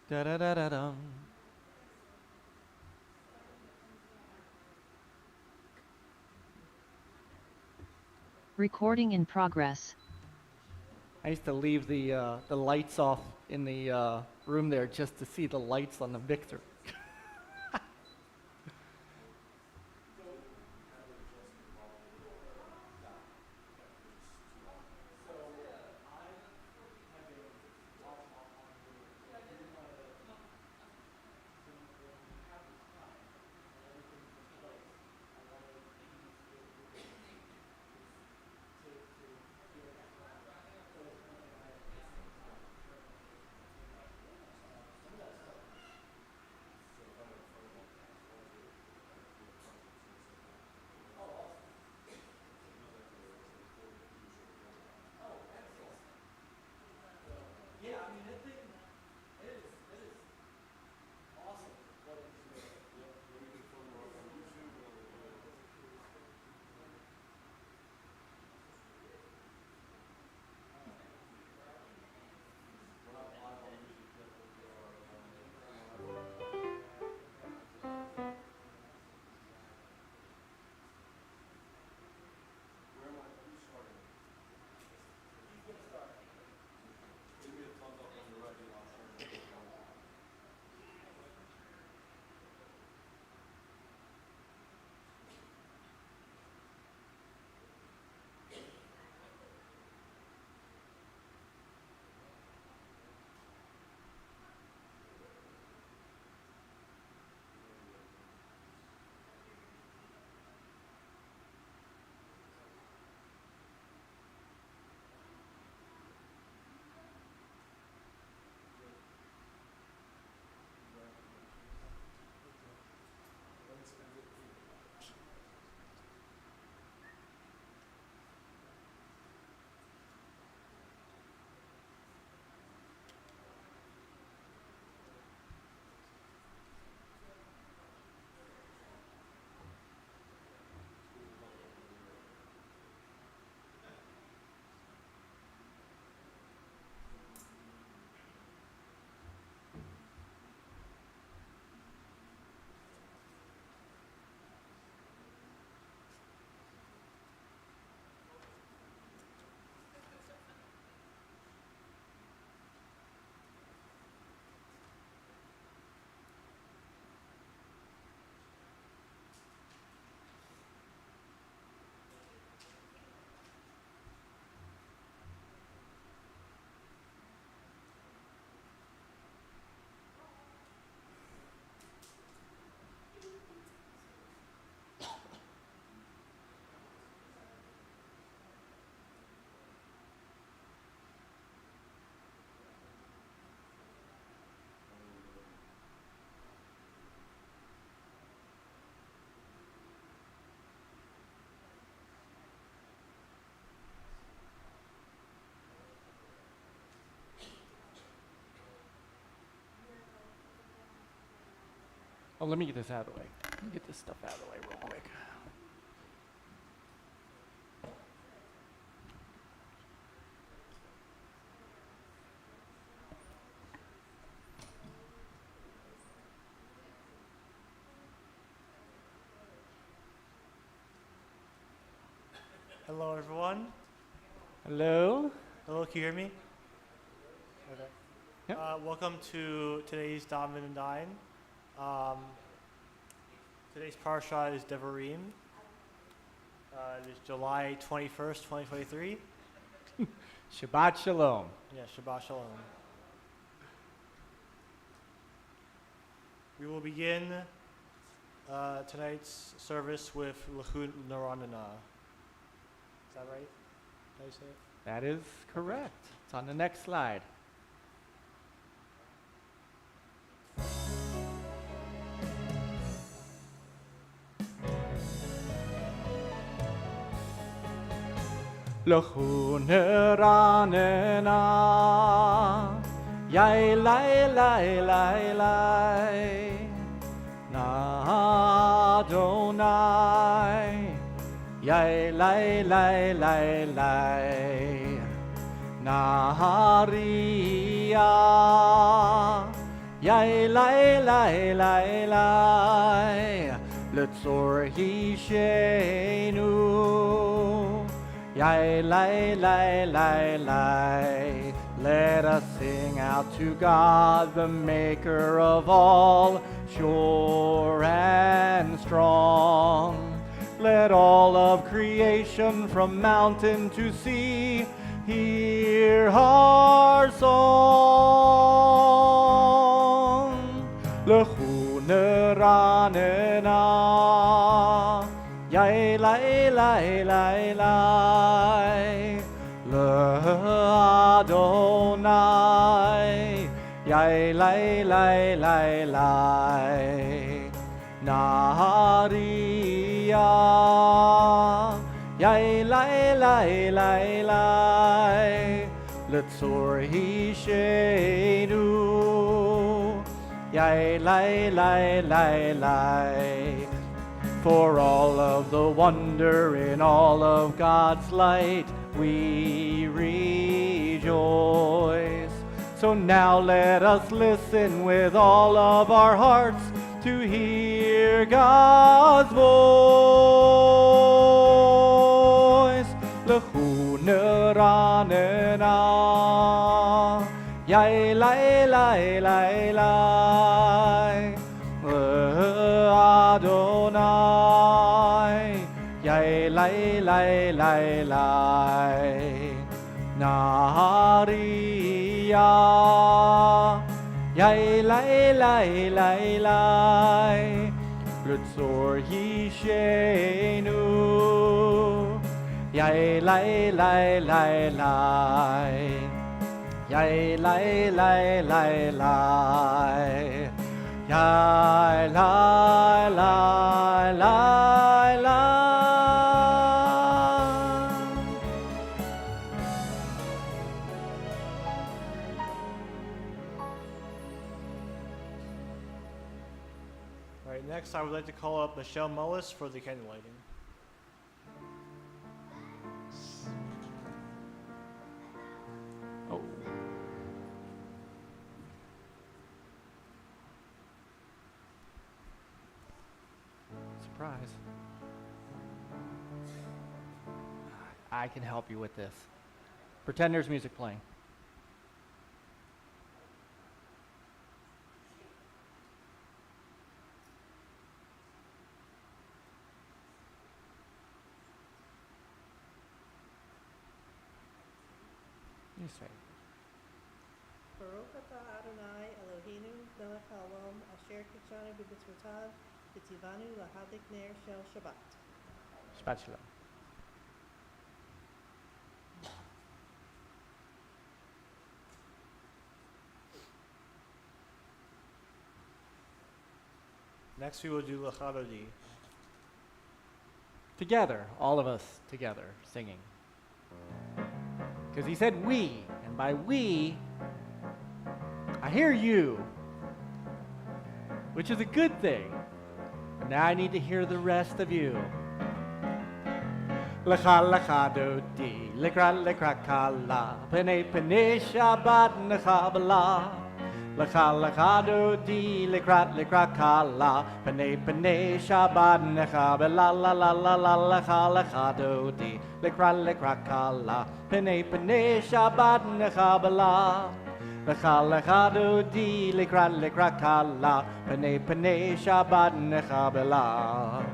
Da da da da dum. Recording in progress. I used to leave the lights off in the room there just to see the lights on the mixer. Oh, let me get this out of the way. Let me get this stuff out of the way real quick. Hello, everyone. Hello? Hello, can you hear me? Okay. Yep. Welcome to today's Daven and Dine. Today's parsha is Devarim. It is July 21st, 2023. Shabbat Shalom. Yeah, Shabbat Shalom. We will begin tonight's service with L'chut Naranana. Is that right? Did I say it? That is correct. It's on the next slide. L'chut Naranana, yai lai lai lai lai, na Adonai. Yai lai lai lai lai, Naharia. Yai lai lai lai lai, Letzor Hishenu. Yai lai lai lai lai, let us sing out to God, the maker of all, sure and strong. Let all of creation from mountain to sea hear our song. Lechu neranena, yai lai lai lai lai, le'Adonai, yai lai lai lai lai, Nahariya, yai lai lai lai lai, Letzor Hishenu, yai lai lai lai lai. For all of the wonder in all of God's light, we rejoice. So now let us listen with all of our hearts to hear God's voice. Lechu neranena, yai lai lai lai lai, Adonai, yai lai lai lai lai, Nahariya, yai lai lai lai lai, Letzor Hishenu, yai lai lai lai lai, yai lai lai lai lai, yai lai lai lai lai. All right, next I would like to call up Michelle Mullis for the candle lighting. Oh. Surprise. I can help you with this. Pretend there's music playing. You say. Baruch atah Adonai Eloheinu melech haolam asher kitshanu b'mitzvotav v'tzivanu lahadlik ner shel Shabbat. Shabbat Shalom. Next we will do Lechadodi. Together, all of us together, singing. Because he said we, and by we, I hear you, which is a good thing. But now I need to hear the rest of you. Lecha lecha dodi, lekra lekra kala, pene pene Shabbat necha bala. Lecha lecha dodi, lekra lekra kala, pene pene Shabbat necha bala la la la la lecha lecha dodi, lekra lekra kala, pene pene Shabbat necha bala. Lecha lecha dodi, lekra lekra kala, pene pene Shabbat necha bala.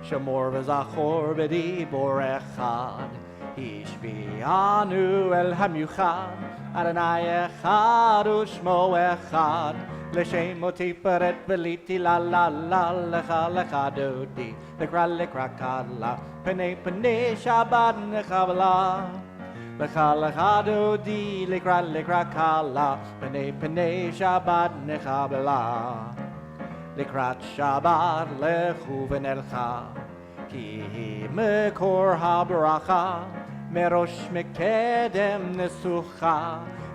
Shamor v'zachor b'dibor echad, Hishbi'anu el hamiuchad, Adonai echad u'shmo echad, L'shem oti peret v'liti la la la, Lecha lecha dodi, lekra lekra kala, Pene pene Shabbat necha bala. Lecha lecha dodi, lekra lekra kala, Pene pene Shabbat necha bala. Likrat Shabbat lechu v'nelcha, ki hi mekor habracha, merosh mekedem nesucha,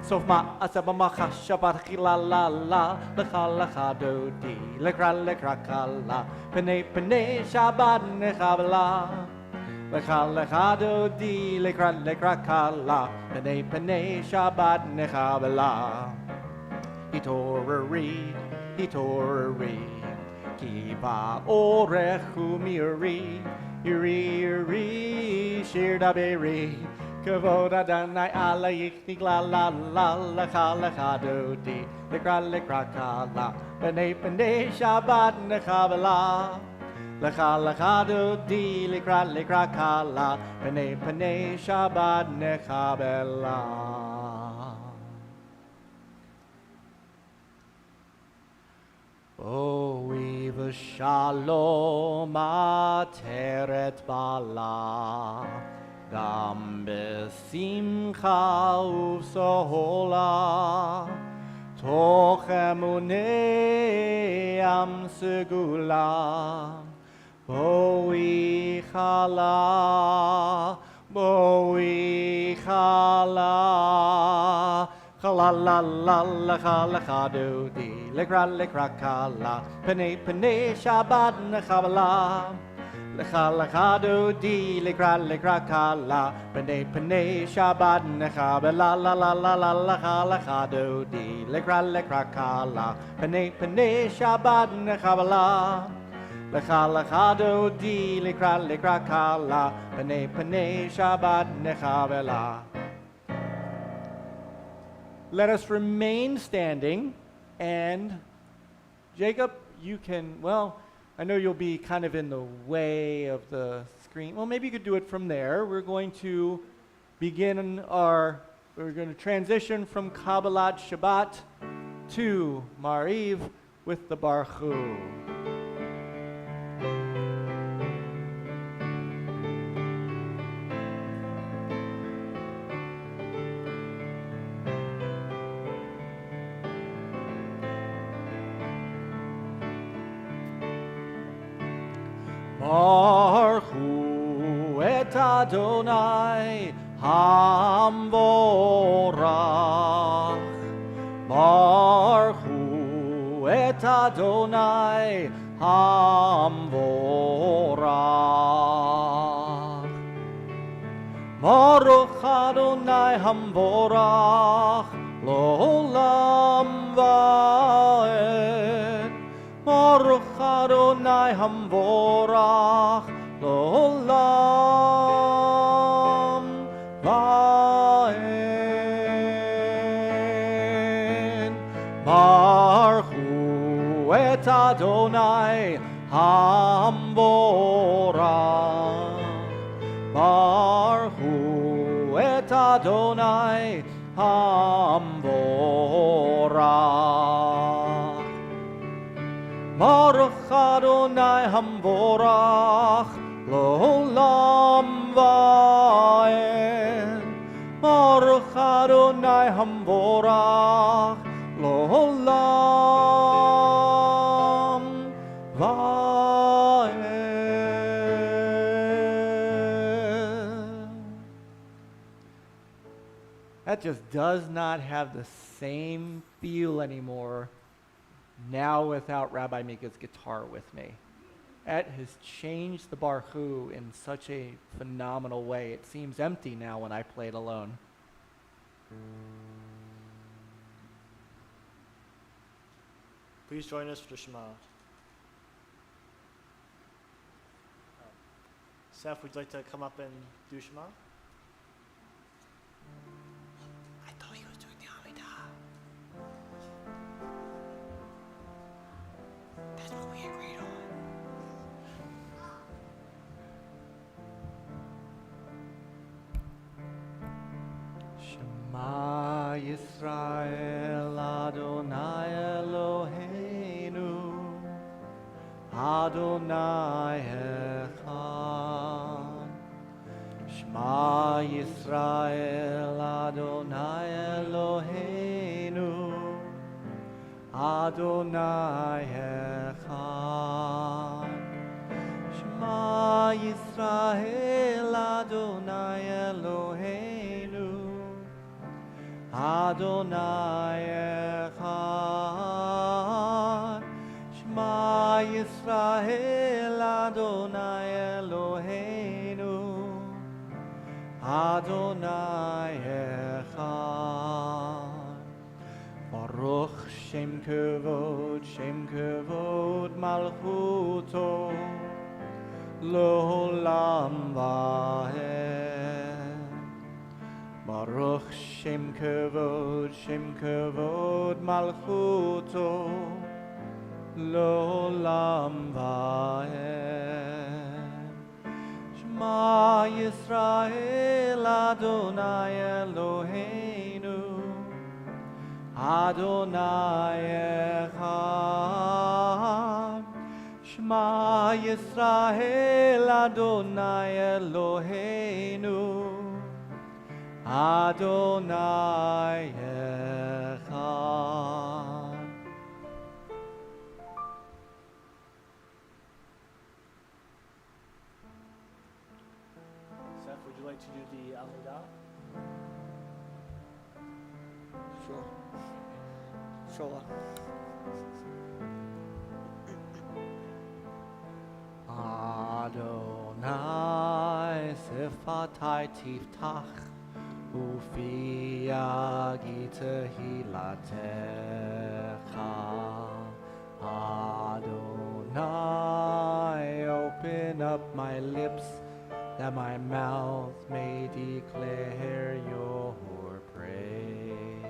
sof ma'asa b'macha Shabbat chila la la, lecha lecha dodi, lekra lekra kala, pene pene Shabbat necha bala. Lecha lecha dodi, lekra lekra kala, pene pene Shabbat necha bala. Hitorari, hitorari, ki ba'orech u'miri, iri, shir daberi, kavod Adonai alayich nigla la la lecha lecha dodi, lekra kala, b'nei Shabbat nechabela. Lecha lecha dodi, lekra kala, b'nei Shabbat nechabela. Ohi v'shalom ateret bala, gam besimcha uv'sohola, toch emunei am segula, boi chala, chala la la lecha dodi, lekra kala, pene Shabbat nechabela. Lecha dodi, lekra kala, pene Shabbat nechabela la lecha dodi, lekra kala, pene Shabbat nechabela. Lecha dodi, lekra kala, pene Shabbat nechabela. Let us remain standing, and Jacob, you can, well, I know you'll be kind of in the way of the screen. Well, maybe you could do it from there. We're going to we're going to transition from Kabbalat Shabbat to Mariv with the Baruch Hu. Baruch Hu et Adonai Hamvorach. Baruch Hu et Adonai Hamvorach. Baruch Adonai Hamvorach L'olam va'ed. Baruch Adonai Hamvorach L'olam va'ed. Baruch Hu et Adonai Hamvorach. Baruch Hu et Adonai Hamvorach. Baruch Adonai Hamvorach L'olam va'ed. Baruch Adonai Hamvorach L'olam va'ed. That just does not have the same feel anymore now without Rabbi Mika's guitar with me. That has changed the Baruch Hu in such a phenomenal way. It seems empty now when I play it alone. Please join us for the Shema. Seth, would you like to come up and do Shema? I thought he was doing the Amidah. That's what we agreed on. Shema Yisrael Adonai Eloheinu Adonai Echad. Shema Yisrael Adonai Eloheinu Adonai Echad. Shema Yisrael Adonai Eloheinu Adonai Echad. Shema Yisrael Adonai Eloheinu Adonai Echad. Baruch Shem kavod malchuto, L'olam vaed. Baruch Shem kavod malchuto, L'olam vaed. Shema Yisrael Adonai Eloheinu, Adonai Echad. Shema Yisrael Adonai Eloheinu, Adonai Echad. Seth, would you like to do the Amidah? Sure. Sure. Adonai Sifatai Tiftach Ufi Yagita Hilatecha. Adonai, open up my lips that my mouth may declare your praise.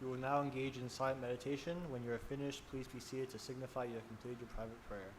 We will now engage in silent meditation. When you are finished, please be seated to signify you have completed your private prayer.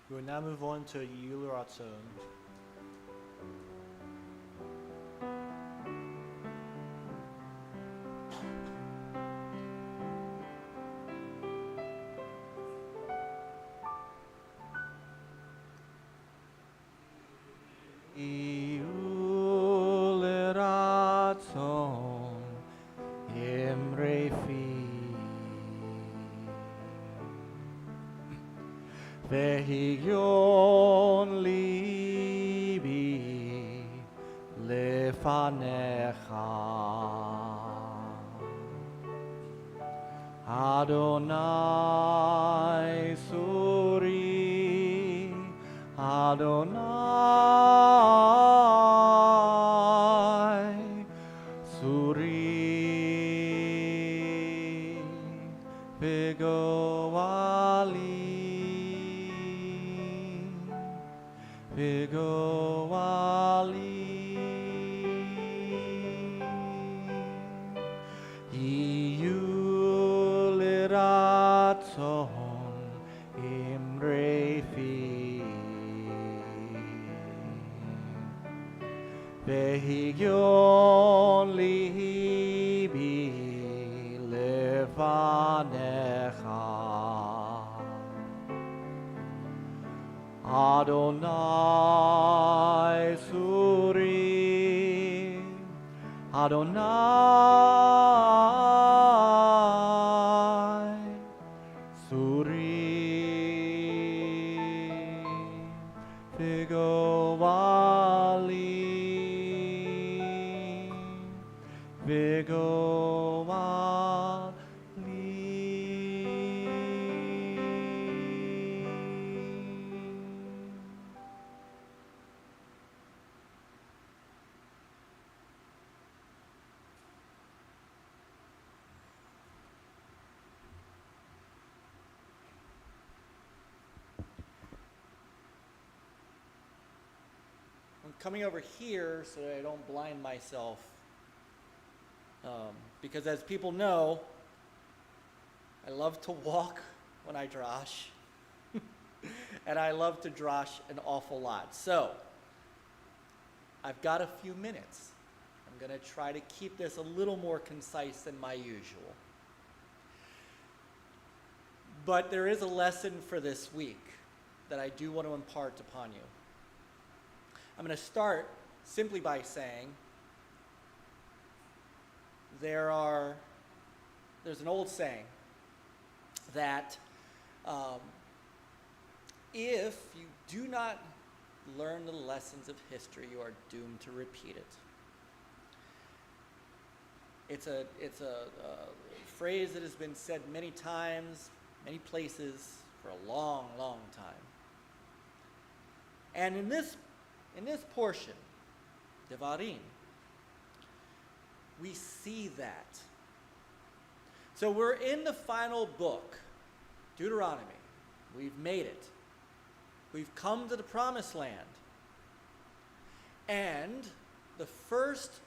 We will now move on to Yul Ratzon. Yul Ratzon Imrefi Vehiyon libi lefanecha. Adonai suri, Adonai suri, Begoali. Yul Ratzon Imrefi Vehiyon libi levanecha. Adonai suri, Adonai suri, Vigovali, Vigovali. coming over here so that I don't blind myself. Because as people know, I love to walk when I drash. And I love to drash an awful lot. So, I've got a few minutes. I'm going to try to keep this a little more concise than my usual. But there is a lesson for this week that I do want to impart upon you. I'm going to start simply by saying there's an old saying that if you do not learn the lessons of history, you are doomed to repeat it. It's a phrase that has been said many times, many places, for a long, long time. And in this portion, Devarim, we see that. So we're in the final book, Deuteronomy. We've made it. We've come to the promised land. And the first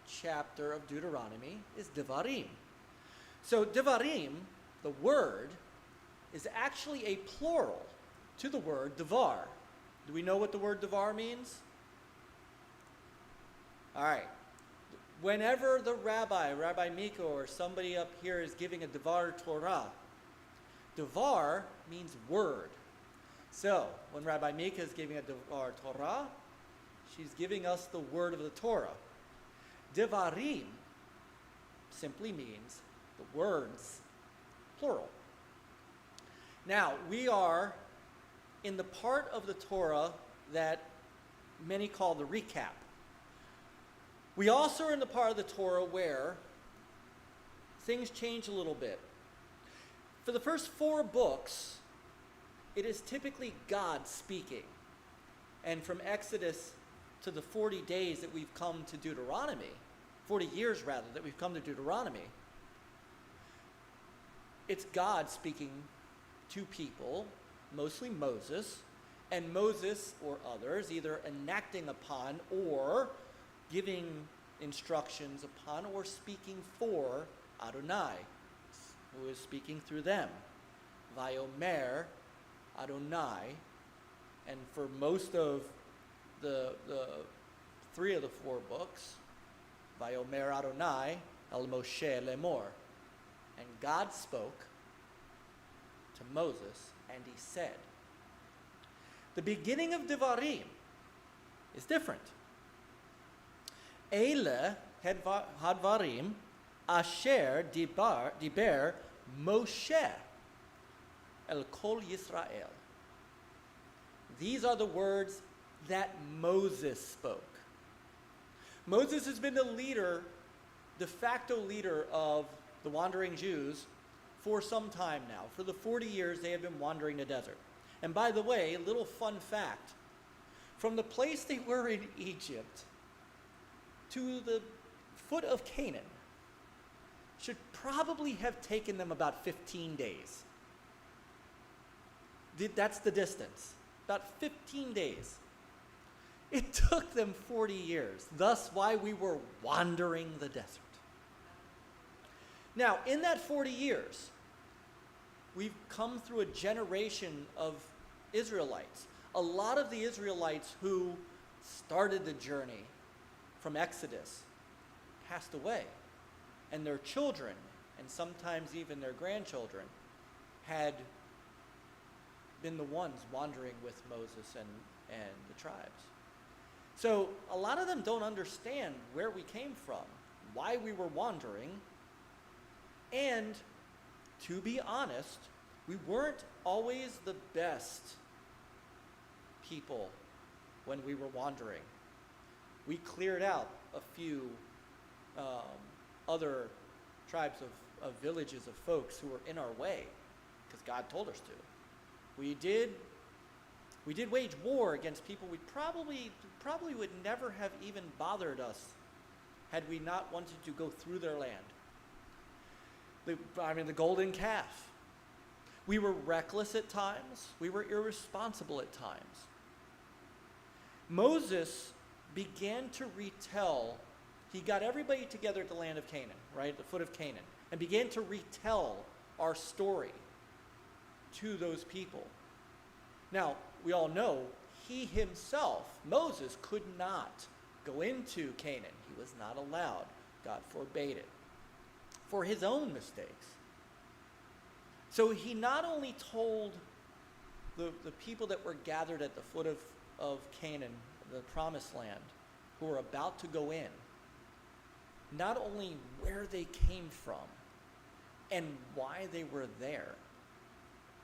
chapter of Deuteronomy is Devarim. So Devarim, the word, is actually a plural to the word Devar. Do we know what the word Devar means? All right. Whenever the Rabbi Miko, or somebody up here is giving a Devar Torah, Devar means word. So, when Rabbi Mika is giving a Devar Torah, she's giving us the word of the Torah. Devarim simply means the words, plural. Now, we are in the part of the Torah that many call the recap. We also are in the part of the Torah where things change a little bit. For the first 4 books, it is typically God speaking. And from Exodus to the 40 days that we've come to Deuteronomy, 40 years rather, that we've come to Deuteronomy, it's God speaking to people, mostly Moses, and Moses or others either enacting upon or giving instructions upon or speaking for Adonai, who is speaking through them. Vayomer Adonai. And for most of the 3 of the 4 books, Vayomer Adonai el Moshe lemor. And God spoke to Moses, and he said. The beginning of Devarim is different. Eile hadvarim asher diber Moshe el kol Yisrael. These are the words that Moses spoke. Moses has been the leader, de facto leader of the wandering Jews for some time now. For the 40 years they have been wandering the desert. And by the way, a little fun fact. From the place they were in Egypt to the foot of Canaan should probably have taken them about 15 days. That's the distance. About 15 days. It took them 40 years. Thus why we were wandering the desert. Now, in that 40 years, we've come through a generation of Israelites. A lot of the Israelites who started the journey from Exodus passed away. And their children, and sometimes even their grandchildren, had been the ones wandering with Moses and the tribes. So a lot of them don't understand where we came from, why we were wandering, and to be honest, we weren't always the best people when we were wandering. We cleared out a few other tribes of villages of folks who were in our way, because God told us to. We did wage war against people we probably would never have even bothered us had we not wanted to go through their land. The golden calf. We were reckless at times. We were irresponsible at times. Moses began to retell, he got everybody together at the land of Canaan, right, at the foot of Canaan, and began to retell our story to those people. Now, we all know he himself, Moses, could not go into Canaan. He was not allowed. God forbade it for his own mistakes. So he not only told the people that were gathered at the foot of Canaan, the promised land, who were about to go in, not only where they came from and why they were there,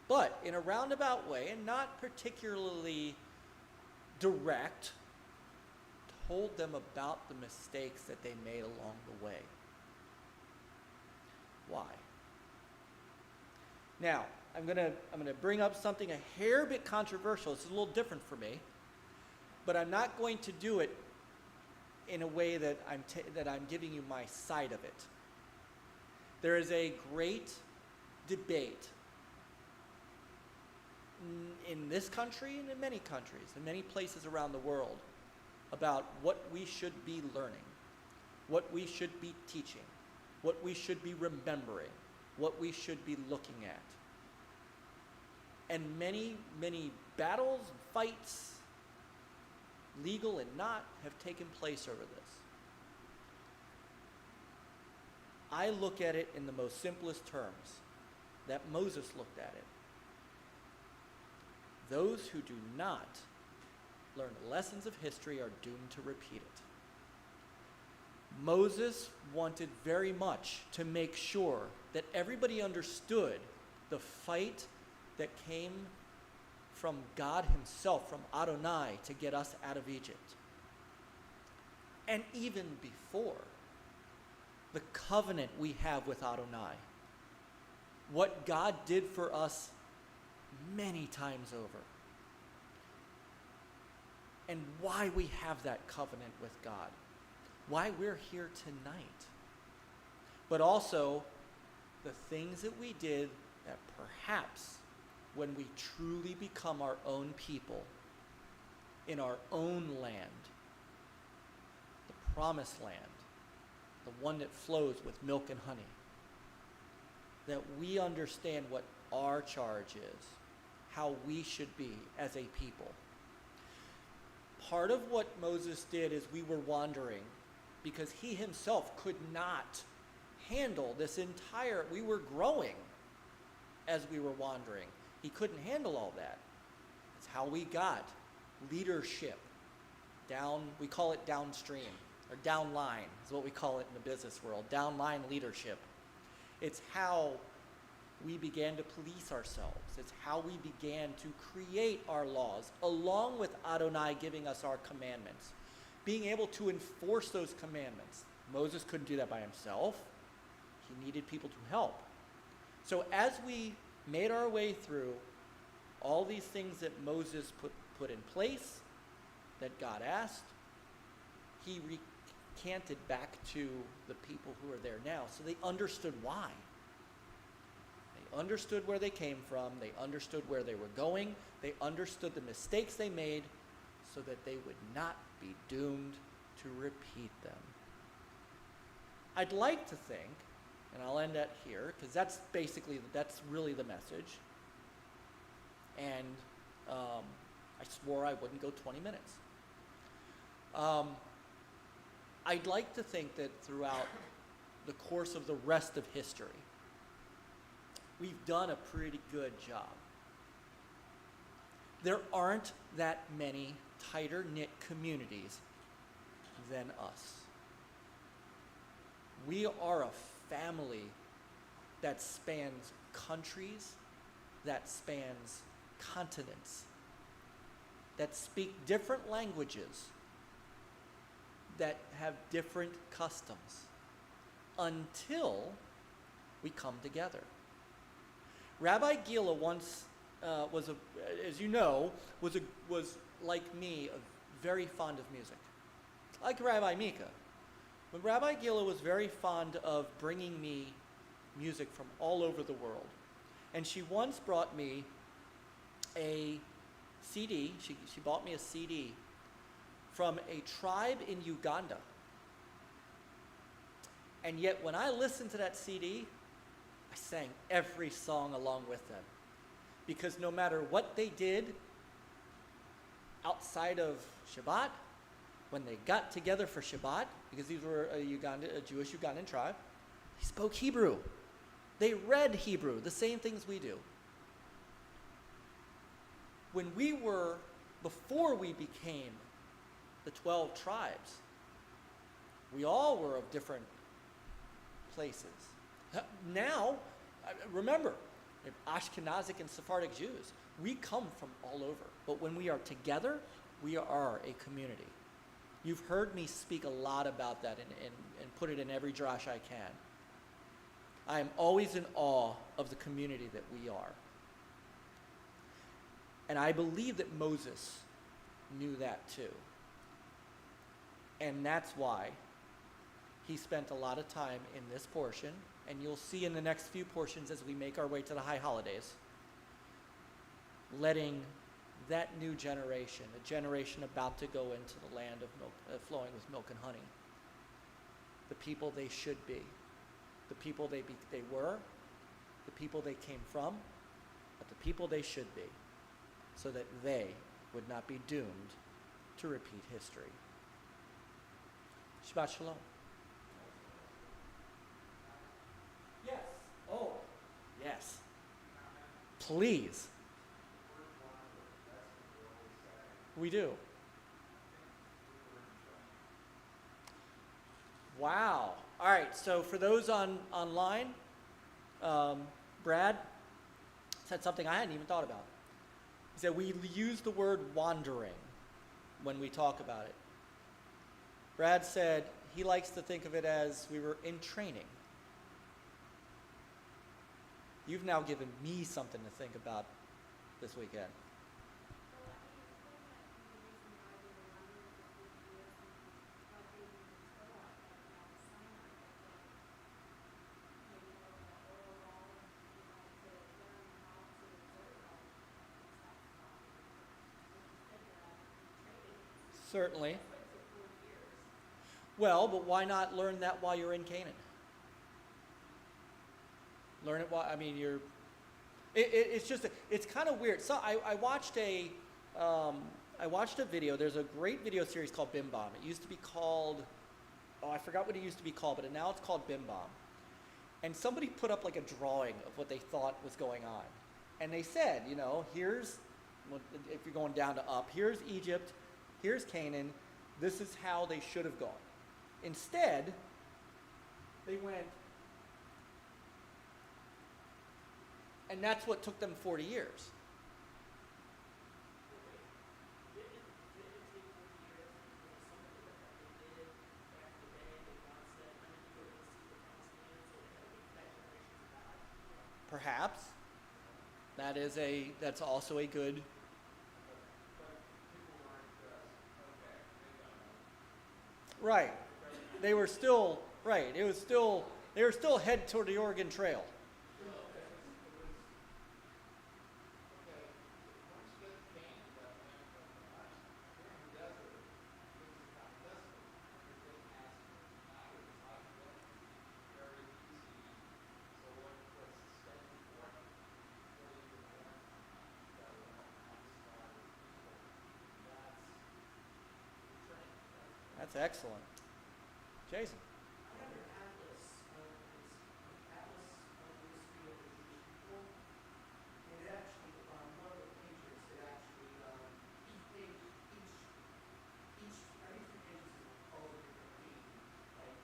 but in a roundabout way, and not particularly direct, told them about the mistakes that they made along the way. Why? Now, I'm gonna bring up something a hair bit controversial. It's a little different for me, but I'm not going to do it in a way that I'm giving you my side of it. There is a great debate in this country and in many countries, in many places around the world, about what we should be learning, what we should be teaching, what we should be remembering, what we should be looking at. And many, many battles, fights, legal and not, have taken place over this. I look at it in the most simplest terms that Moses looked at it. Those who do not learn lessons of history are doomed to repeat it. Moses wanted very much to make sure that everybody understood the fight that came from God himself, from Adonai, to get us out of Egypt. And even before, the covenant we have with Adonai, what God did for us many times over, and why we have that covenant with God, why we're here tonight, but also the things that we did that perhaps when we truly become our own people in our own land, the promised land, the one that flows with milk and honey, that we understand what our charge is, how we should be as a people. Part of what Moses did is we were wandering because he himself could not handle this entire, we were growing as we were wandering. He couldn't handle all that. It's how we got leadership down, we call it downstream, or downline is what we call it in the business world, downline leadership. It's how we began to police ourselves. It's how we began to create our laws, along with Adonai giving us our commandments, being able to enforce those commandments. Moses couldn't do that by himself. He needed people to help. So as we made our way through all these things that Moses put in place, that God asked, he recanted back to the people who are there now, so they understood why. They understood where they came from, they understood where they were going, they understood the mistakes they made, so that they would not be doomed to repeat them. I'd like to think, and I'll end that here, because that's really the message. And I swore I wouldn't go 20 minutes. I'd like to think that throughout the course of the rest of history, we've done a pretty good job. There aren't that many tighter-knit communities than us. We are a family that spans countries, that spans continents, that speak different languages, that have different customs, until we come together. Rabbi Gila once was like me, very fond of music, like Rabbi Mika. But Rabbi Gila was very fond of bringing me music from all over the world. And she once brought me a CD, she bought me a CD from a tribe in Uganda. And yet when I listened to that CD, I sang every song along with them. Because no matter what they did outside of Shabbat, when they got together for Shabbat, because these were a Jewish Ugandan tribe, they spoke Hebrew. They read Hebrew, the same things we do. Before we became the 12 tribes, we all were of different places. Now, remember, Ashkenazic and Sephardic Jews, we come from all over. But when we are together, we are a community. You've heard me speak a lot about that and put it in every drash I can. I am always in awe of the community that we are. And I believe that Moses knew that too. And that's why he spent a lot of time in this portion, and you'll see in the next few portions as we make our way to the high holidays, letting that new generation, a generation about to go into the land of milk, flowing with milk and honey, the people they should be, the people they were, the people they came from, but the people they should be, so that they would not be doomed to repeat history. Shabbat Shalom. Yes. Oh, yes. Please. We do. Wow. All right, so for those online, Brad said something I hadn't even thought about. He said we use the word wandering when we talk about it. Brad said he likes to think of it as we were in training. You've now given me something to think about this weekend. Certainly. Well, but why not learn that while you're in Canaan? Learn it while, I mean, it's just, it's kind of weird. So I watched a video. There's a great video series called Bim Bam. It used to be called, I forgot what it used to be called, but now it's called Bim Bam. And somebody put up like a drawing of what they thought was going on. And they said, here's, if you're going down to up, here's Egypt, here's Canaan, this is how they should have gone. Instead, they went, and that's what took them 40 years. Perhaps. That's also a good. Right. They were still, right. They were still head toward the Oregon Trail. That's excellent. Jason. I have your atlas. It's an atlas of the history of the Jewish people. And it actually, on one of the pages, it actually, each page, every 2 pages is called a different week, like,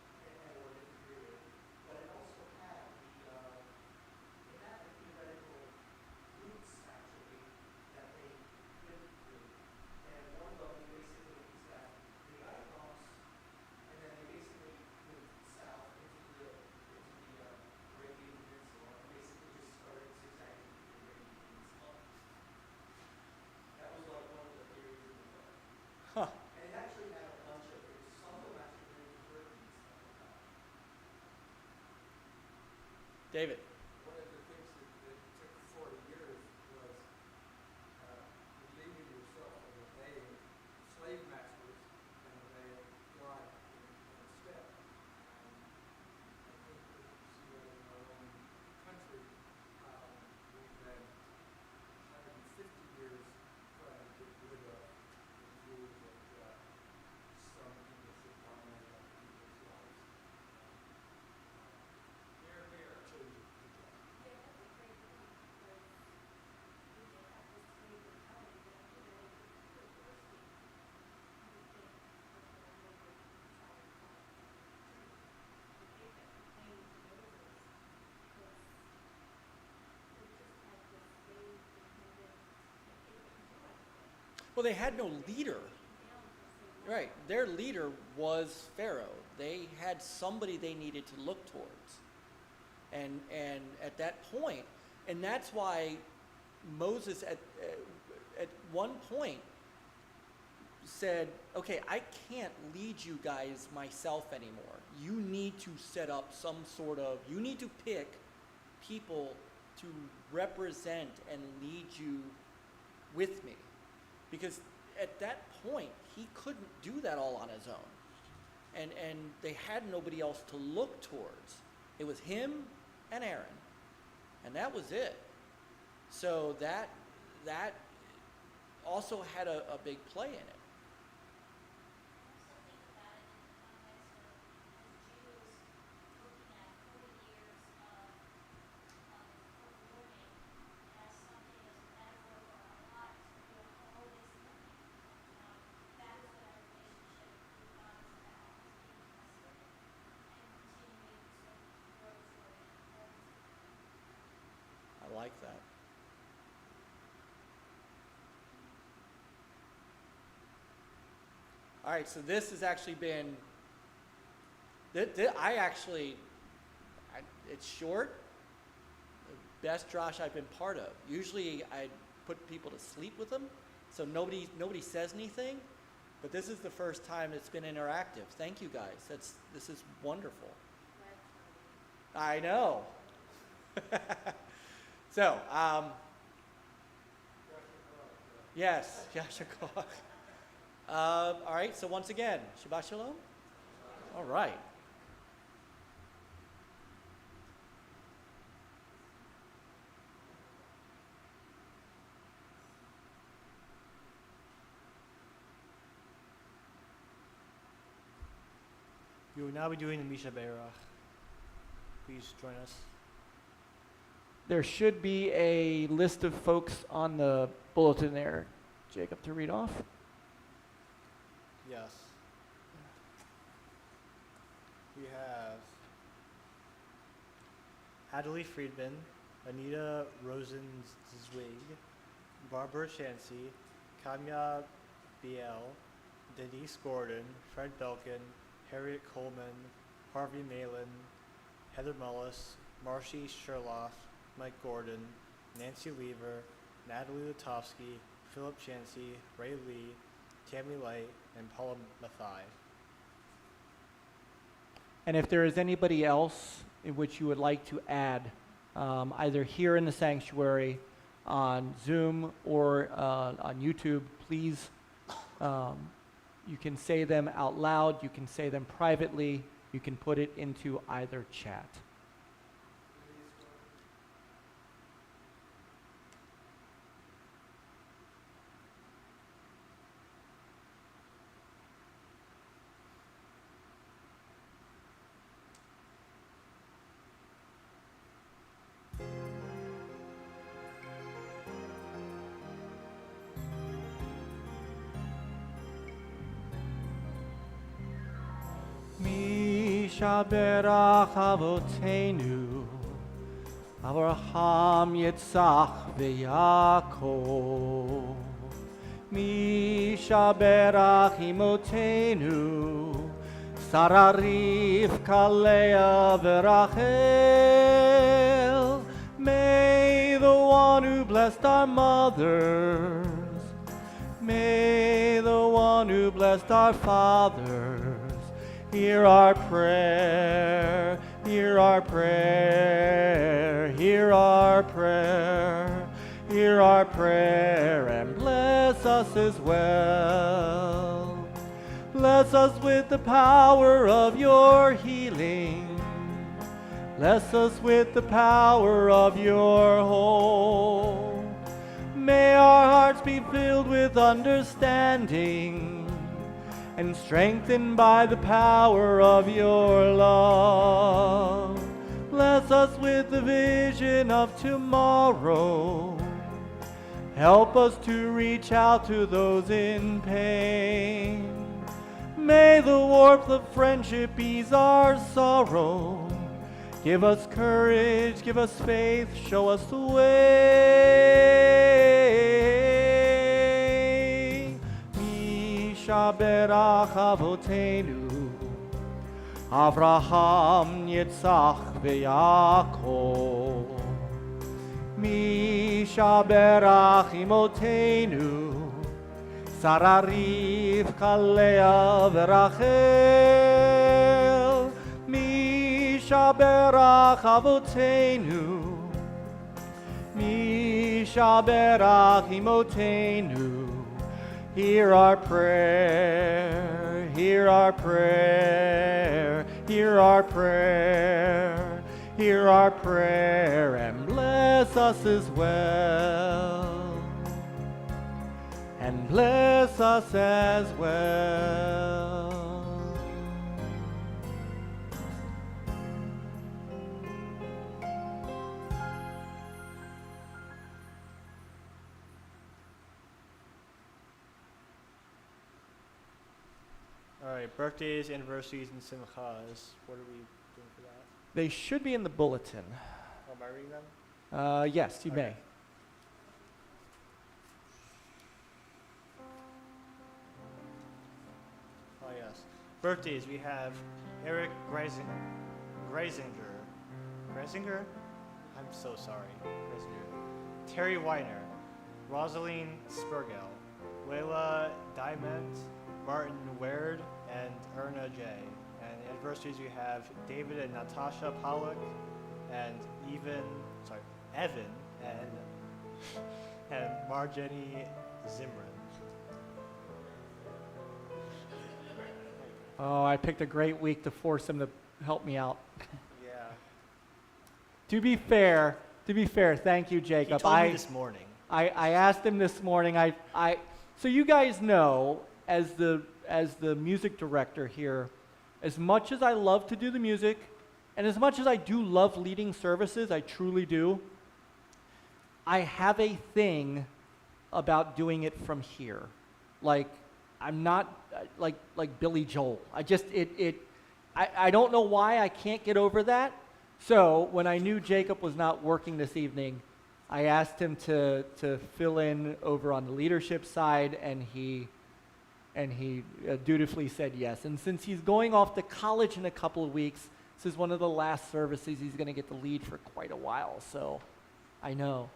or a different period. But it also had the theoretical routes, actually, that they went through. And one of them, basically, is that they got across, and then they basically moved south into the Arabian Peninsula, and basically just started zigzagging through the Arabian Peninsula. That was like one of the theories in the book. Huh. And it actually had a bunch of things. Some of them actually went to Turkey and stuff like that. David. One of the things that took 40 years was relieving yourself of the day of slave masters Well, they had no leader. Right. Their leader was Pharaoh. They had somebody they needed to look towards. And at that point, and that's why Moses at one point said, okay, I can't lead you guys myself anymore. You need to set up some sort of, you need to pick people to represent and lead you with me. Because at that point, he couldn't do that all on his own. And they had nobody else to look towards. It was him and Aaron. And that was it. So that also had a big play in it. I like that. All right, so this has actually been, it's short, the best Drosh I've been part of. Usually I put people to sleep with them, so nobody says anything, but this is the first time it's been interactive. Thank you guys, this is wonderful. I know. So, yes, Yasha Koch. All right, so once again, Shabbat Shalom. All right. We will now be doing the Misha Beirach. Please join us. There should be a list of folks on the bulletin there, Jacob, to read off. Yes. We have Adelie Friedman, Anita Rosenzweig, Barbara Chansey, Kamya Biel, Denise Gordon, Fred Belkin, Harriet Coleman, Harvey Malin, Heather Mullis, Marcy Sherloff, Mike Gordon, Nancy Lever, Natalie Lutovsky, Philip Chansey, Ray Lee, Tammy Light, and Paula Mathai. And if there is anybody else in which you would like to add, either here in the sanctuary, on Zoom, or on YouTube, please, you can say them out loud, you can say them privately, you can put it into either chat. Shaberach Avotenu, Avraham, Yitzchak, veYaakov. Mi Shaberach Imotenu, Sarah, Rivka, Leah, veRachel. May the one who blessed our mothers, may the one who blessed our fathers, hear our prayer, hear our prayer, hear our prayer, hear our prayer, and bless us as well. Bless us with the power of your healing. Bless us with the power of your hope. May our hearts be filled with understanding and strengthened by the power of your love. Bless us with the vision of tomorrow. Help us to reach out to those in pain. May the warmth of friendship ease our sorrow. Give us courage, give us faith, show us the way. Mishaberach Avotenu Avraham, Yitzchak, veYaakov. Mishaberach Imotenu Sarah, Rivka, Leah, v'Rachel. Mishaberach Avotenu Mishaberach Imotenu. Hear our prayer, hear our prayer, hear our prayer, hear our prayer, and bless us as well, and bless us as well. All right, birthdays, anniversaries, and simchas. What are we doing for that? They should be in the bulletin. Oh, am I reading them? Yes, you may. Oh, yes. Birthdays, we have Eric Greisinger? I'm so sorry. Greisinger. Terry Weiner. Rosaline Spurgel. Layla Diamond. Martin Ward. And Erna J. And anniversaries, we have David and Natasha Pollock. And Evan. And Marjani Zimran. Oh, I picked a great week to force him to help me out. Yeah. To be fair, thank you, Jacob. He told me this morning. I asked him this morning. So you guys know, as the music director here, as much as I love to do the music, and as much as I do love leading services, I truly do, I have a thing about doing it from here. Like, I'm not like Billy Joel. I don't know why I can't get over that. So when I knew Jacob was not working this evening, I asked him to fill in over on the leadership side, and he dutifully said yes. And since he's going off to college in a couple of weeks, this is one of the last services he's going to get to lead for quite a while. So I know.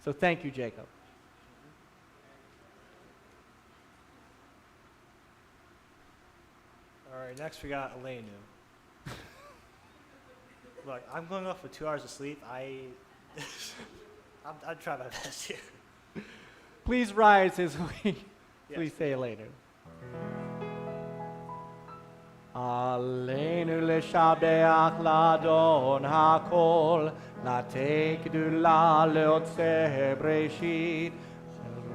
So thank you, Jacob. All right, next we got Elenu. Look, I'm going off with 2 hours of sleep. I'm trying my best here. Please rise as we Yes. please say later. Aleinu leshabeach ladon hakol, latei gdula leotzeh breshit,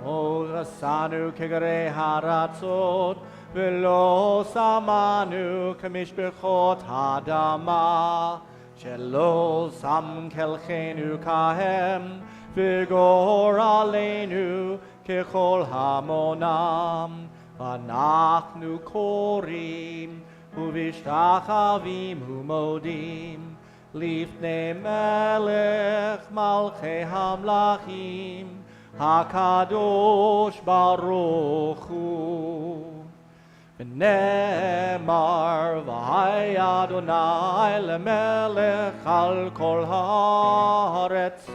lo rasanu kegare haratzot, velo samanu kamishbechot hadama, shelo sam kelchenu kahem, vigor aleinu kechol hamonam, ואנחנו קוראים ובשתחווים ומודים לפני מלך מלכי המלכים הקדוש ברוך הוא. ונאמר והיה אדוני למלך על כל הארץ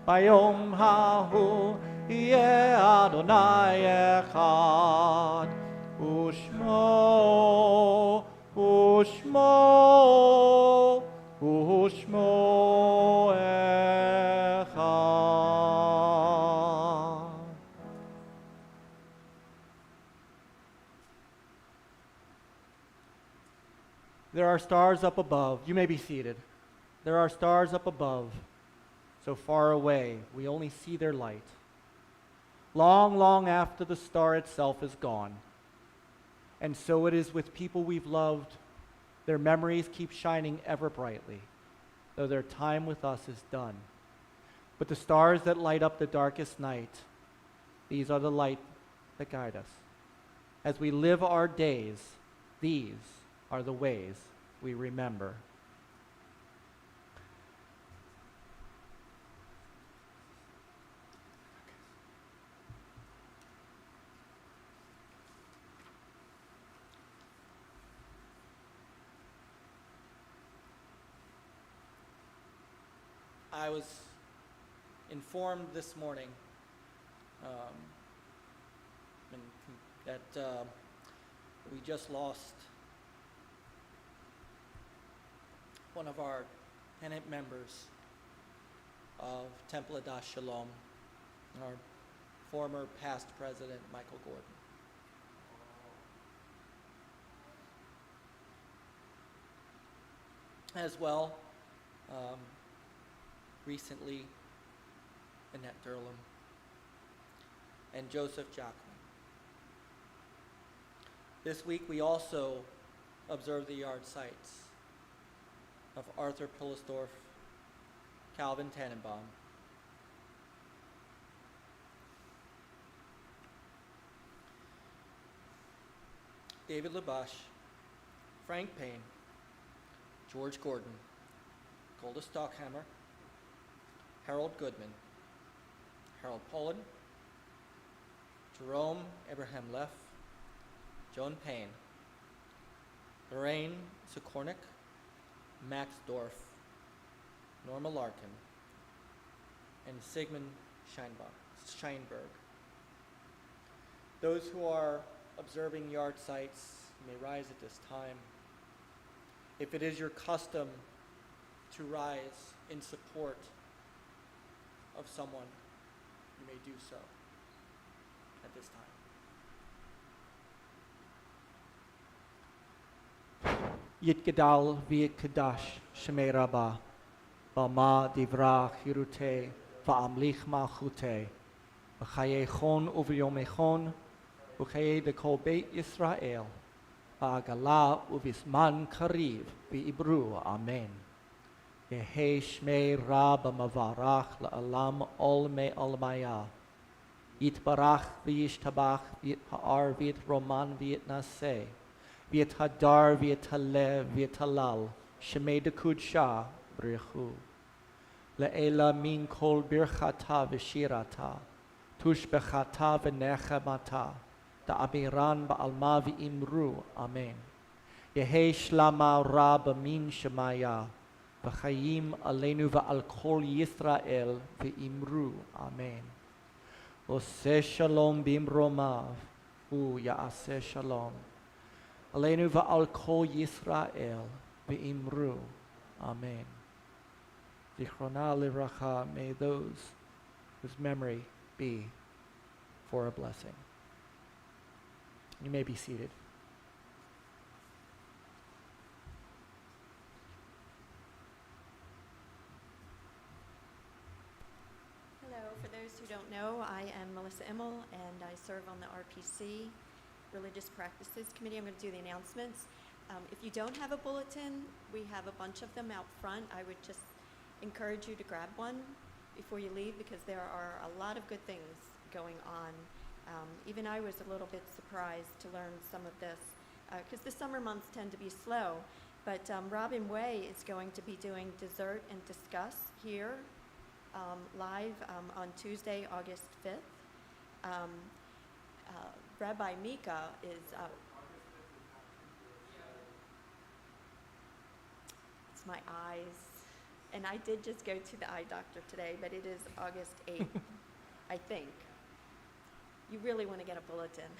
ביום ההוא יהיה אדוני אחד, ושמו אחד. There are stars up above. You may be seated. There are stars up above, so far away we only see their light. Long, long after the star itself is gone. And so it is with people we've loved. Their memories keep shining ever brightly, though their time with us is done. But the stars that light up the darkest night, these are the light that guide us. As we live our days, these are the ways we remember. I was informed this morning that we just lost one of our tenant members of Temple Adas Shalom, our former past president, Michael Gordon. As well, recently, Annette Durlam and Joseph Jackman. This week, we also observe the yard sites of Arthur Pillsdorf, Calvin Tannenbaum, David Labash, Frank Payne, George Gordon, Golda Stockhammer, Harold Goodman, Harold Poland, Jerome Abraham Leff, Joan Payne, Lorraine Sikornik, Max Dorf, Norma Larkin, and Sigmund Scheinberg. Those who are observing yard sites may rise at this time. If it is your custom to rise in support of someone, you may do so at this time. Yitgadal v'yitkadash shemei rabba, b'ma divra chirute v'amlich malchute, v'chayechon uvyomechon, v'chaye v'kol beit Yisrael, v'agala u'visman kariv v'ibru, amen. Yehe shmei rabba mavarach la'alam ol me olmaya, yitbarach v'yishtabach v'yitha'ar v'yitroman v'yitnaseh, v'yithadar v'yithalev v'yithalal, shemei dekudsha brichu. Le'ela min kol birchata v'shirata, tushbechata v'nechamata, da'amiran ba'alma v'imru, amen. Yehe shlama rab min shemaya, v'chayim aleinu v'al kol Yisrael v'imru, amen. Oseh shalom bimromav, hu ya'aseh shalom. Aleinu v'al kol Yisrael v'imru, amen. Zichrona livracha, may those whose memory be for a blessing. You may be seated. Hello, for those who don't know, I am Melissa Immel and I serve on the RPC, Religious Practices Committee. I'm going to do the announcements. If you don't have a bulletin, we have a bunch of them out front. I would just encourage you to grab one before you leave because there are a lot of good things going on. Even I was a little bit surprised to learn some of this because the summer months tend to be slow. But Robin Way is going to be doing Dessert and Discuss here live on Tuesday, August 5th. Rabbi Mika is it's my eyes. And I did just go to the eye doctor today, but it is August 8th, I think. You really want to get a bulletin.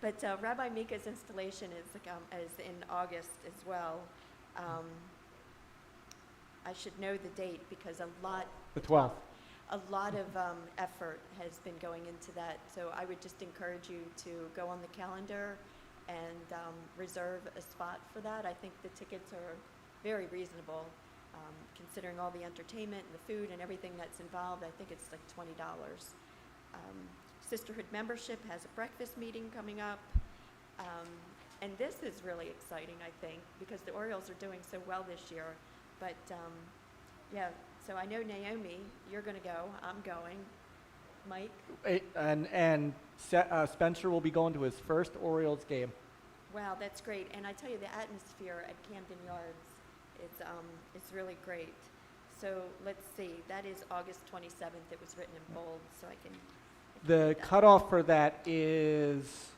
But Rabbi Mika's installation is in August as well. I should know the date because The 12th. a lot of effort has been going into that. So I would just encourage you to go on the calendar and reserve a spot for that. I think the tickets are very reasonable, considering all the entertainment and the food and everything that's involved. I think it's like $20. Sisterhood membership has a breakfast meeting coming up. And this is really exciting, I think, because the Orioles are doing so well this year. But yeah, so I know Naomi, you're going to go. I'm going. Mike? And Spencer will be going to his first Orioles game. Wow, that's great. And I tell you, the atmosphere at Camden Yards, it's really great. So let's see, that is August 27th. It was written in bold, so I can The read that. cutoff for that is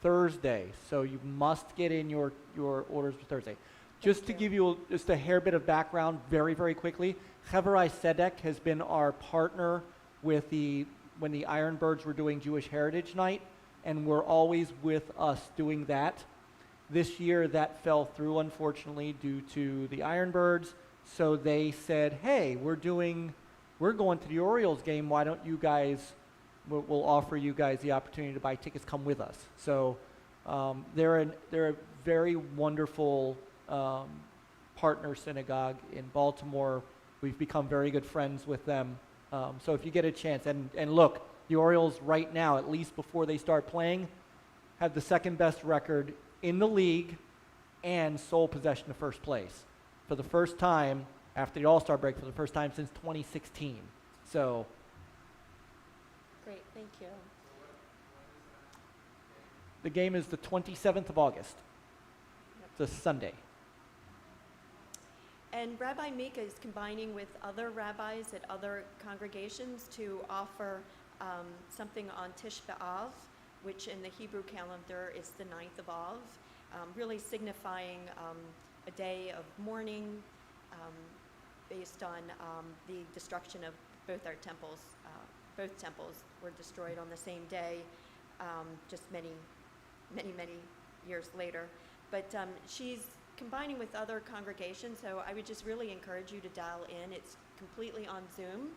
Thursday, so you must get in your orders for Thursday. Just to you. give you just a hair bit of background very, very quickly, Chaverai Sedek has been our partner with when the Ironbirds were doing Jewish Heritage Night, and were always with us doing that. This year that fell through, unfortunately, due to the Ironbirds, so they said, hey, we're going to the Orioles game, why don't you guys, we'll offer you guys the opportunity to buy tickets, come with us. So they're a very wonderful partner synagogue in Baltimore. We've become very good friends with them. So if you get a chance, and look, the Orioles right now, at least before they start playing, have the second best record in the league and sole possession of first place for the first time after the All-Star break, for the first time since 2016. So Great, thank you. the game is the 27th of August. It's a Sunday. And Rabbi Mika is combining with other rabbis at other congregations to offer something on Tish B'Av, which in the Hebrew calendar is the 9th of Av, really signifying a day of mourning based on the destruction of both our temples. Both temples were destroyed on the same day, just many years later. But she's combining with other congregations, so I would just really encourage you to dial in. It's completely on Zoom,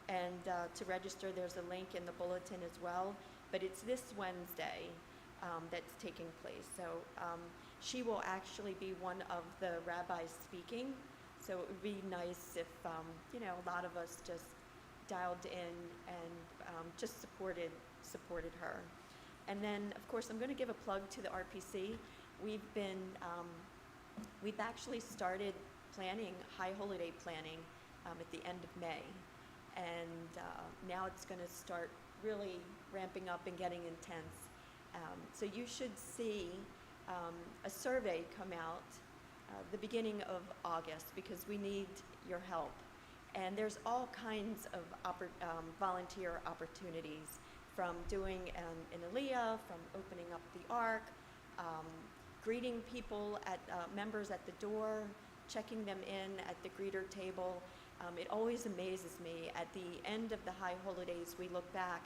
and to register, there's a link in the bulletin as well. But it's this Wednesday that's taking place. So she will actually be one of the rabbis speaking. So it would be nice if a lot of us just dialed in and just supported her. And then, of course, I'm going to give a plug to the RPC. We've actually started planning, high holiday planning, at the end of May. And now it's going to start really ramping up and getting intense. So you should see a survey come out the beginning of August, because we need your help. And there's all kinds of volunteer opportunities, from doing an aliyah, from opening up the ark, greeting people members at the door, checking them in at the greeter table. It always amazes me. At the end of the high holidays, we look back,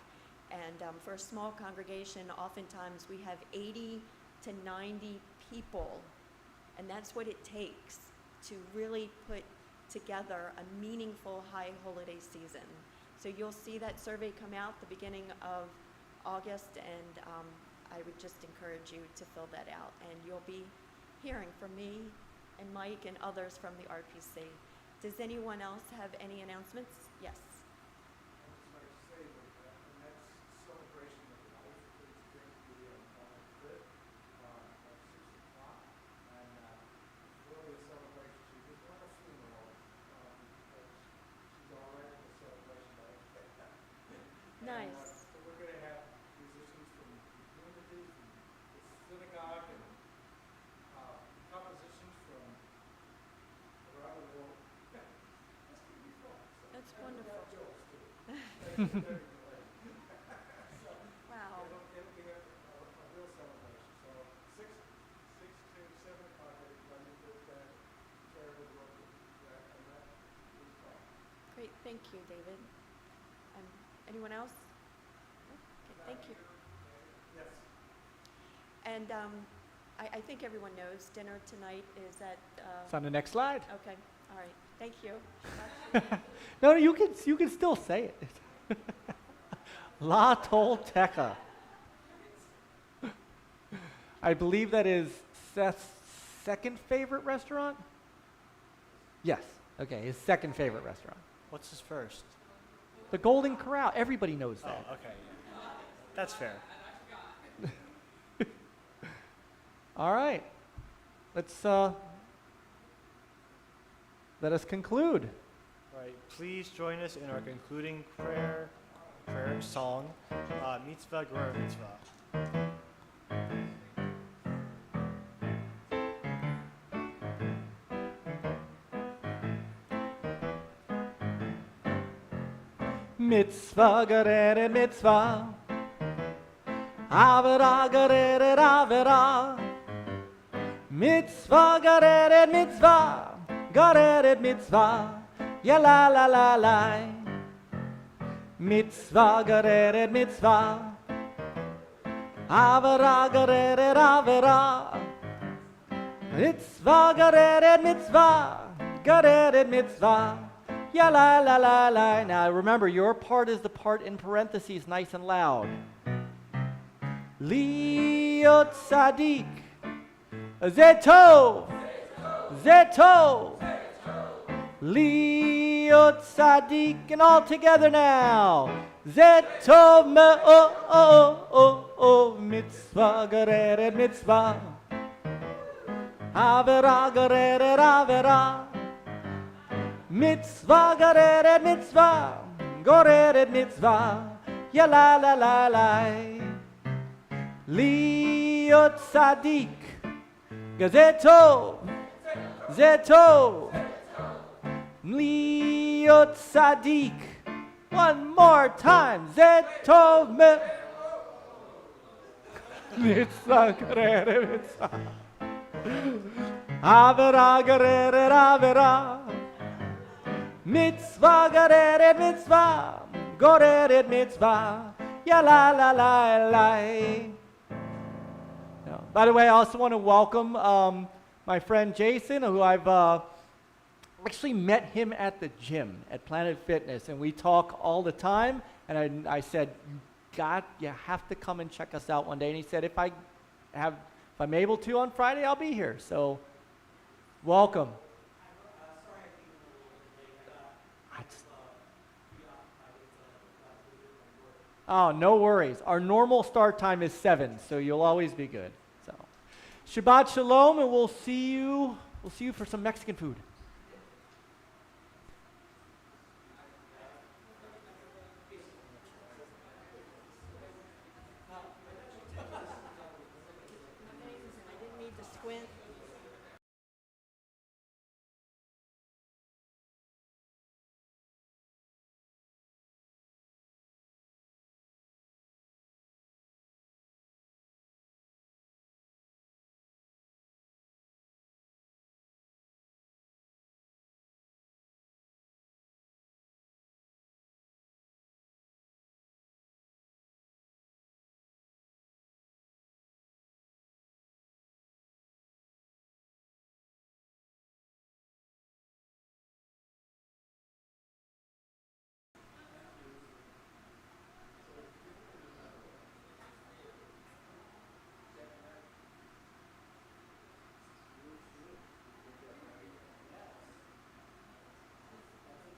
and for a small congregation, oftentimes we have 80 to 90 people, and that's what it takes to really put together a meaningful high holiday season. So you'll see that survey come out the beginning of August, and I would just encourage you to fill that out, and you'll be hearing from me and Mike and others from the RPC. Does anyone else have any announcements? Yes. I just like to say that the next celebration of life is going to be on the 5th at 6 o'clock. And it's really a celebration. She's not a funeral because she's already in the celebration. Nice. So we're going to have musicians from the community, from the synagogue, and compositions from around the world. That's going to be fun. So That's and we'll wonderful. have jokes too. Wow. It'll be a real celebration. So 6 to 7 o'clock, everybody did that charitable work, and that was fun. Great, thank you, David. Anyone else? Okay, thank you. Yes. And I think everyone knows dinner tonight is at. It's on the next slide. Okay, all right. Thank you. No, you can still say it. La Tolteca. I believe that is Seth's second favorite restaurant? Yes. Okay, his second favorite restaurant. What's his first? The Golden Corral. Everybody knows Oh, that. okay. That's fair. All right. Let's let us conclude. Right. Please join us in our concluding prayer song, Mitzvah Ger Mitzvah. Mitzvah geredet mitzvah, avera geredet avera. Mitzvah, geredet mitzvah, geredet mitzvah, ya la la la la. Mitzvah, geredet mitzvah, avera, geredet avera. Mitzvah, geredet mitzvah, geredet mitzvah, ya la la la la. Now remember, your part is the part in parentheses, nice and loud. Liot Sadik. Zetov. Zetov. Liot Sadik. And all together now. Zetov me o mitzvah geredet mitzvah. Avera geredet avera. Mitzvah geredet mitzvah. Geredet mitzvah. Ya la la la la. Liot Sadik. Gazeto. Zeto. Liot Sadik. One more time. Zeto me. Mitzvah geredet mitzvah. Avera geredet avera. Mitzvah geredet mitzvah. Geredet mitzvah. Ya la la la la. By the way, I also want to welcome my friend Jason, who I've actually met him at the gym at Planet Fitness, and we talk all the time. And I said, you have to come and check us out one day. And he said, if I'm able to on Friday, I'll be here. So, welcome. Oh, no worries. Our normal start time is 7, so you'll always be good. So, Shabbat Shalom, and we'll see you for some Mexican food.